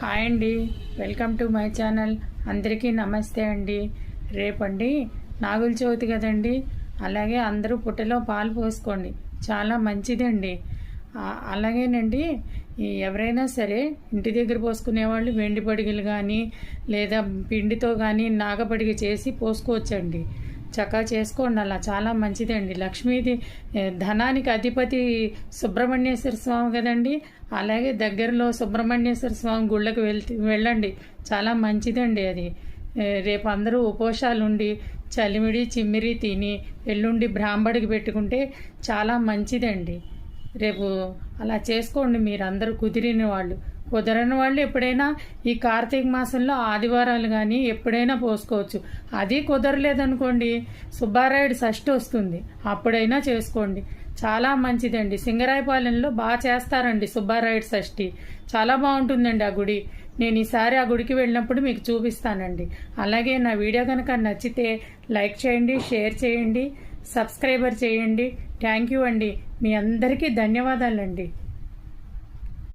Hi అండి, welcome to my channel. అందరికీ నమస్తే అండి. రేపండి నాగుల చవితి కదండి, అలాగే అందరూ పుట్టలో పాలు పోసుకోండి, చాలా మంచిదండి. అలాగేనండి, ఎవరైనా సరే ఇంటి దగ్గర పోసుకునేవాళ్ళు వెండి పడిగలు కానీ లేదా పిండితో కానీ నాగపడిగ చేసి పోసుకోవచ్చండి. చక్కగా చేసుకోండి, అలా చాలా మంచిదండి. లక్ష్మీది ధనానికి అధిపతి సుబ్రహ్మణ్యేశ్వర స్వామి కదండి, అలాగే దగ్గరలో సుబ్రహ్మణ్యేశ్వర స్వామి గుళ్ళకి వెళ్ళండి, చాలా మంచిదండి అది. రేపు అందరూ ఉపవాసాలు ఉండి చలిమిడి చిమ్మిరి తిని ఎల్లుండి బ్రాహ్మడికి పెట్టుకుంటే చాలా మంచిదండి. రేపు అలా చేసుకోండి మీరందరూ, కుదిరిన వాళ్ళు. కుదరని వాళ్ళు ఎప్పుడైనా ఈ కార్తీక మాసంలో ఆదివారాలు కానీ ఎప్పుడైనా పోసుకోవచ్చు. అది కుదరలేదనుకోండి, సుబ్బారాయుడు షష్ఠి వస్తుంది, అప్పుడైనా చేసుకోండి, చాలా మంచిదండి. సింగరాయపాలెంలో బాగా చేస్తారండి సుబ్బారాయుడు షష్ఠి, చాలా బాగుంటుందండి ఆ గుడి. నేను ఈసారి ఆ గుడికి వెళ్ళినప్పుడు మీకు చూపిస్తానండి. అలాగే నా వీడియో కనుక నచ్చితే లైక్ చేయండి, షేర్ చేయండి, సబ్స్క్రైబర్ చేయండి. థ్యాంక్ యూ అండి, మీ అందరికీ ధన్యవాదాలండి.